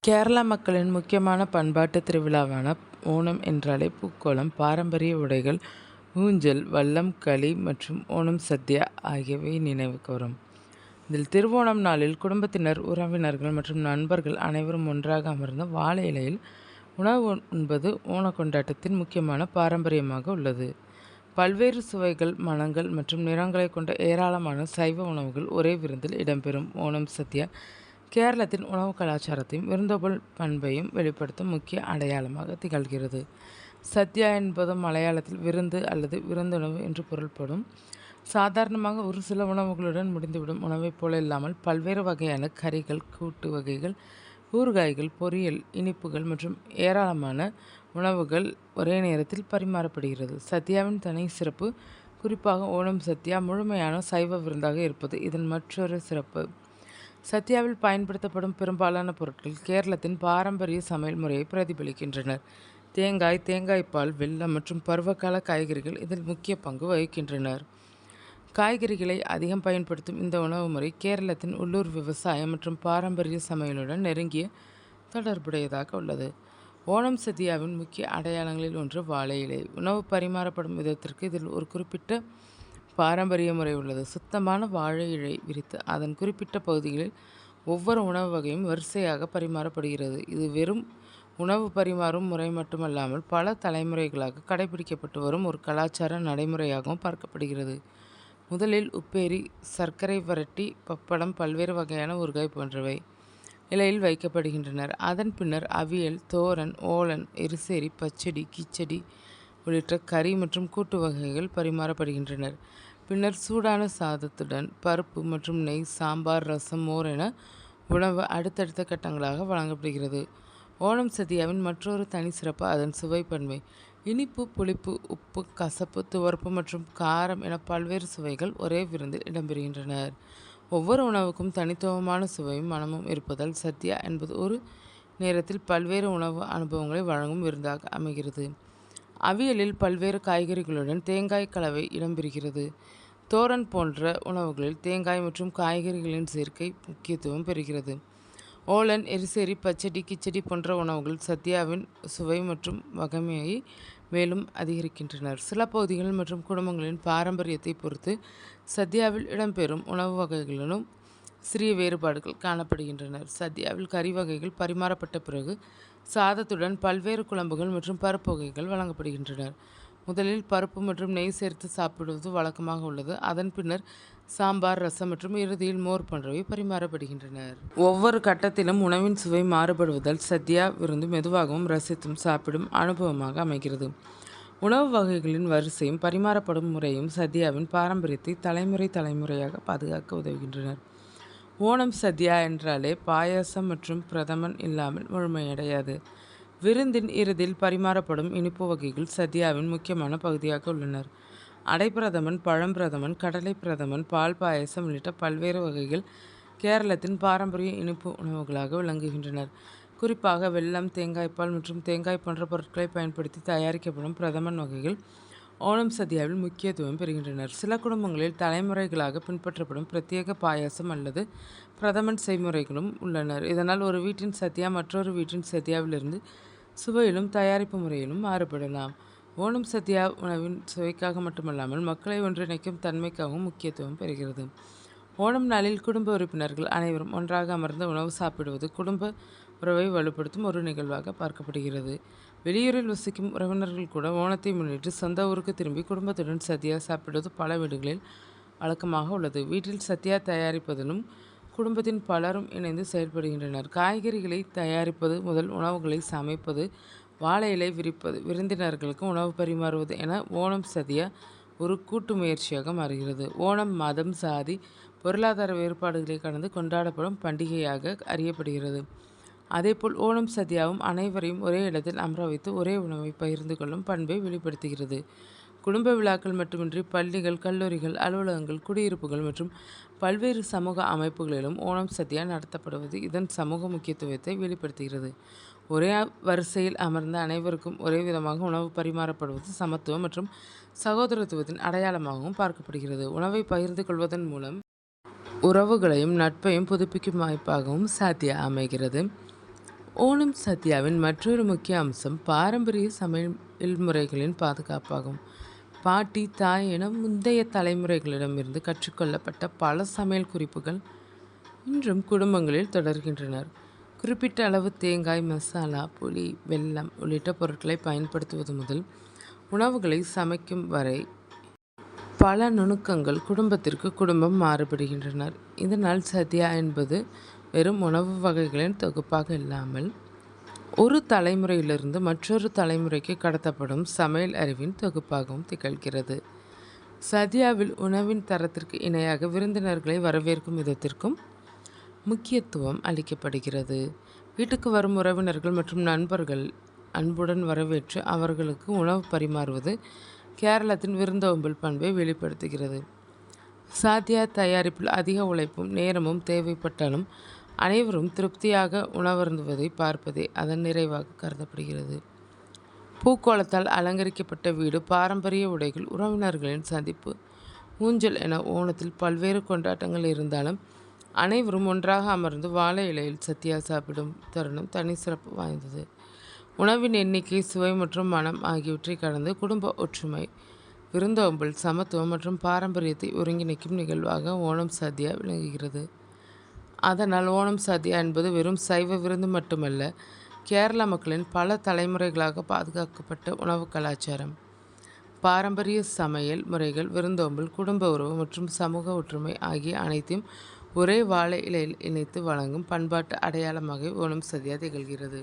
கேரளா மக்களின் முக்கியமான பண்பாட்டு திருவிழாவான ஓணம் என்றாலே பூக்கோலம், பாரம்பரிய உடைகள், ஊஞ்சல், வல்லம் களி மற்றும் ஓணம் சத்யா ஆகியவை நினைவுக்கு வரும். இதில் திருவோணம் நாளில் குடும்பத்தினர், உறவினர்கள் மற்றும் நண்பர்கள் அனைவரும் ஒன்றாக அமர்ந்து வாழை இலையில் உணவு உண்பது ஓண கொண்டாட்டத்தின் முக்கியமான பாரம்பரியமாக உள்ளது. பல்வேறு சுவைகள், மணங்கள் மற்றும் நிறங்களை கொண்ட ஏராளமான சைவ உணவுகள் ஒரே விருந்தில் இடம்பெறும் ஓணம் சத்யா கேரளத்தின் உணவு கலாச்சாரத்தையும் விருந்தோம்பல் பண்பையும் வெளிப்படுத்தும் முக்கிய அடையாளமாக திகழ்கிறது. சத்யா என்பது மலையாளத்தில் விருந்து அல்லது விருந்துணவு என்று பொருள்படும். சாதாரணமாக ஒரு சில உணவுகளுடன் முடிந்துவிடும் உணவைப் போல இல்லாமல் பல்வேறு வகையான கறிகள், கூட்டு வகைகள், ஊறுகாய்கள், பொரியல், இனிப்புகள் மற்றும் ஏராளமான உணவுகள் ஒரே நேரத்தில் பரிமாறப்படுகிறது. சத்யாவின் தனி சிறப்பு குறிப்பாக ஓணம் சத்யா முழுமையான சைவ விருந்தாக இருப்பது இதன் மற்றொரு சிறப்பு. சத்யாவில் பயன்படுத்தப்படும் பெரும்பாலான பொருட்கள் கேரளத்தின் பாரம்பரிய சமையல் முறையை பிரதிபலிக்கின்றன. தேங்காய், தேங்காய்ப்பால், வெல்லம் மற்றும் பருவகால காய்கறிகள் இதில் முக்கிய பங்கு வகிக்கின்றனர். காய்கறிகளை அதிகம் பயன்படுத்தும் இந்த உணவு முறை கேரளத்தின் உள்ளூர் விவசாயம் மற்றும் பாரம்பரிய சமையலுடன் நெருங்கிய தொடர்புடையதாக உள்ளது. ஓணம் சத்யாவின் முக்கிய அடையாளங்களில் ஒன்று வாழை இலை. உணவு பரிமாறப்படும் விதத்திற்கு இதில் ஒரு குறிப்பிட்ட பாரம்பரிய முறை உள்ளது. சுத்தமான வாழை இலை விரித்து அதன் குறிப்பிட்ட பகுதிகளில் ஒவ்வொரு உணவு வகையும் வரிசையாக பரிமாறப்படுகிறது. இது வெறும் உணவு பரிமாறும் முறை மட்டுமல்லாமல் பல தலைமுறைகளாக கடைபிடிக்கப்பட்டு வரும் ஒரு கலாச்சார நடைமுறையாகவும் பார்க்கப்படுகிறது. முதலில் உப்பேரி, சர்க்கரை வரட்டி, பப்படம், பல்வேறு வகையான ஊறுகாய் போன்றவை இலையில் வைக்கப்படுகின்றனர். அதன் பின்னர் அவியல், தோரன், ஓலன், எரிசேரி, பச்சடி, கிச்சடி உள்ளிட்ட கறி மற்றும் கூட்டு வகைகள் பரிமாறப்படுகின்றனர். பின்னர் சூடான சாதத்துடன் பருப்பு மற்றும் நெய், சாம்பார், ரசம், மோர் என உணவு அடுத்தடுத்த கட்டங்களாக வழங்கப்படுகிறது. ஓணம் சத்யாவின் மற்றொரு தனி சிறப்பு அதன் சுவை பன்மை. இனிப்பு, புளிப்பு, உப்பு, கசப்பு, துவர்ப்பு மற்றும் காரம் என பல்வேறு சுவைகள் ஒரே விருந்தில் இடம்பெறுகின்றன. ஒவ்வொரு உணவுக்கும் தனித்துவமான சுவையும் மனமும் இருப்பதால் சத்யா என்பது ஒரு நேரத்தில் பல்வேறு உணவு அனுபவங்களை வழங்கும் விருந்தாக அமைகிறது. அவியலில் பல்வேறு காய்கறிகளுடன் தேங்காய் கலவை இடம்பெறுகிறது. தோரன் போன்ற உணவுகளில் தேங்காய் மற்றும் காய்கறிகளின் சேர்க்கை முக்கியத்துவம் பெறுகிறது. ஓலன், எரிசேரி, பச்சடி, கிச்சடி போன்ற உணவுகள் சத்யாவின் சுவை மற்றும் வகைமையை மேலும் அதிகரிக்கின்றனர். சில பகுதிகள் மற்றும் குடும்பங்களின் பாரம்பரியத்தை பொறுத்து சத்யாவில் இடம்பெறும் உணவு வகைகளிலும் சிறிய வேறுபாடுகள் காணப்படுகின்றன. சத்யாவில் கறி வகைகள் பரிமாறப்பட்ட பிறகு சாதத்துடன் பல்வேறு குழம்புகள் மற்றும் பருப்பு வகைகள் வழங்கப்படுகின்றன. முதலில் பருப்பு மற்றும் நெய் சேர்த்து சாப்பிடுவது வழக்கமாக உள்ளது. அதன் பின்னர் சாம்பார், ரசம் மற்றும் இறுதியில் மோர் போன்றவை பரிமாறப்படுகின்றன. ஒவ்வொரு கட்டத்திலும் உணவின் சுவை மாறுபடுவதால் சத்யா விருந்து மெதுவாகவும் ரசித்தும் சாப்பிடும் அனுபவமாக அமைகிறது. உணவு வகைகளின் வரிசையும் பரிமாறப்படும் முறையும் சத்யாவின் பாரம்பரியத்தை தலைமுறையாக பாதுகாக்க உதவுகின்றன. ஓணம் சத்யா என்றாலே பாயாசம் மற்றும் பிரதமன் இல்லாமல் முழுமையடையாது. விருந்தின் இறுதியில் பரிமாறப்படும் இனிப்பு வகைகள் சத்யாவின் முக்கியமான பகுதியாக உள்ளனர். அடைப்பிரதமன், பழம்பிரதமன், கடலை பிரதமன், பால் பாயசம் உள்ளிட்ட பல்வேறு வகைகள் கேரளத்தின் பாரம்பரிய இனிப்பு உணவுகளாக விளங்குகின்றன. குறிப்பாக வெல்லம், தேங்காய்ப்பால் மற்றும் தேங்காய் போன்ற பொருட்களை பயன்படுத்தி தயாரிக்கப்படும் பிரதமன் வகைகள் ஓணம் சத்யாவில் முக்கியத்துவம் பெறுகின்றனர். சில குடும்பங்களில் தலைமுறைகளாக பின்பற்றப்படும் பிரத்யேக பாயாசம் அல்லது பிரதமன் செய்முறைகளும் உள்ளனர். இதனால் ஒரு வீட்டின் சத்யா மற்றொரு வீட்டின் சத்யாவிலிருந்து சுவையிலும் தயாரிப்பு முறையிலும் மாறுபடலாம். ஓணம் சத்யா உணவின் சுவைக்காக மட்டுமல்லாமல் மக்களை ஒன்றிணைக்கும் தன்மைக்காகவும் முக்கியத்துவம் பெறுகிறது. ஓணம் நாளில் குடும்ப உறுப்பினர்கள் அனைவரும் ஒன்றாக அமர்ந்து உணவு சாப்பிடுவது குடும்ப உறவை வலுப்படுத்தும் ஒரு நிகழ்வாக பார்க்கப்படுகிறது. வெளியூரில் வசிக்கும் உறவினர்கள் கூட ஓணத்தை முன்னிட்டு சொந்த ஊருக்கு திரும்பி குடும்பத்துடன் சத்யா சாப்பிடுவது பல வீடுகளில் வழக்கமாக உள்ளது. வீட்டில் சத்யா தயாரிப்பதிலும் குடும்பத்தின் பலரும் இணைந்து செயல்படுகின்றனர். காய்கறிகளை தயாரிப்பது முதல் உணவுகளை சமைப்பது, வாழை இலை விரிப்பது, விருந்தினர்களுக்கு உணவு பரிமாறுவது என ஓணம் சத்யா ஒரு கூட்டு முயற்சியாக மாறுகிறது. ஓணம் மதம், சாதி, பொருளாதார வேறுபாடுகளை கடந்து கொண்டாடப்படும் பண்டிகையாக அறியப்படுகிறது. அதேபோல் ஓணம் சத்யாவும் அனைவரையும் ஒரே இடத்தில் அமர வைத்து ஒரே உணவை பகிர்ந்து கொள்ளும் பண்பை வெளிப்படுத்துகிறது. குடும்ப விழாக்கள் மட்டுமின்றி பள்ளிகள், கல்லூரிகள், அலுவலகங்கள், குடியிருப்புகள் மற்றும் பல்வேறு சமூக அமைப்புகளிலும் ஓணம் சத்யா நடத்தப்படுவது இதன் சமூக முக்கியத்துவத்தை வெளிப்படுத்துகிறது. ஒரே வரிசையில் அமர்ந்த அனைவருக்கும் ஒரே விதமாக உணவு பரிமாறப்படுவது சமத்துவம் மற்றும் சகோதரத்துவத்தின் அடையாளமாகவும் பார்க்கப்படுகிறது. உணவை பகிர்ந்து கொள்வதன் மூலம் உறவுகளையும் நட்பையும் புதுப்பிக்கும் வாய்ப்பாகவும் சத்யா அமைகிறது. ஓணம் சத்யாவின் மற்றொரு முக்கிய அம்சம் பாரம்பரிய சமையல் முறைகளின் பாதுகாப்பாகும். பாட்டி, தாய் என முந்தைய தலைமுறைகளிடமிருந்து கற்றுக்கொள்ளப்பட்ட பல சமையல் குறிப்புகள் இன்றும் குடும்பங்களில் தொடர்கின்றனர். குறிப்பிட்ட அளவு தேங்காய், மசாலா, புளி, வெல்லம் உள்ளிட்ட பொருட்களை பயன்படுத்துவது முதல் உணவுகளை சமைக்கும் வரை பல நுணுக்கங்கள் குடும்பத்திற்கு குடும்பம் மாறுபடுகின்றனர். இதனால் சத்யா என்பது வெறும் உணவு வகைகளின் தொகுப்பாக இல்லாமல் ஒரு தலைமுறையிலிருந்து மற்றொரு தலைமுறைக்கு கடத்தப்படும் சமையல் அறிவின் தொகுப்பாகவும் திகழ்கிறது. சத்யாவில் உணவின் தரத்திற்கு இணையாக விருந்தினர்களை வரவேற்கும் விதத்திற்கும் முக்கியத்துவம் அளிக்கப்படுகிறது. வீட்டுக்கு வரும் உறவினர்கள் மற்றும் நண்பர்கள் அன்புடன் வரவேற்று அவர்களுக்கு உணவு பரிமாறுவது கேரளத்தின் விருந்தோம்பல் பண்பை வெளிப்படுத்துகிறது. சாத்யா தயாரிப்பில் அதிக உழைப்பும் நேரமும் தேவைப்பட்டாலும் அனைவரும் திருப்தியாக உணவருந்துவதை பார்ப்பதே அதன் நிறைவாக கருதப்படுகிறது. பூக்கோளத்தால் அலங்கரிக்கப்பட்ட வீடு, பாரம்பரிய உடைகள், உறவினர்களின் சந்திப்பு, ஊஞ்சல் என ஓணத்தில் பல்வேறு கொண்டாட்டங்கள் இருந்தாலும் அனைவரும் ஒன்றாக அமர்ந்து வாழை இலையில் சத்யா சாப்பிடும் தருணம் தனி சிறப்பு வாய்ந்தது. உணவின் எண்ணிக்கை, சுவை மற்றும் மனம் ஆகியவற்றை கடந்து குடும்ப ஒற்றுமை, விருந்தோம்பல், சமத்துவம் மற்றும் பாரம்பரியத்தை ஒருங்கிணைக்கும் நிகழ்வாக ஓணம் சத்யா விளங்குகிறது. அதனால் ஓணம் சத்யா என்பது வெறும் சைவ விருந்து மட்டுமல்ல, கேரள மக்களின் பல தலைமுறைகளாக பாதுகாக்கப்பட்ட உணவு கலாச்சாரம். பாரம்பரிய சமையல் முறைகள், விருந்தோம்பல், குடும்ப உறவு மற்றும் சமூக ஒற்றுமை ஆகிய அனைத்தையும் ஒரே வாழை இலையில் இணைத்து வழங்கும் பண்பாட்டு அடையாளமாக ஓணம் சத்யா திகழ்கிறது.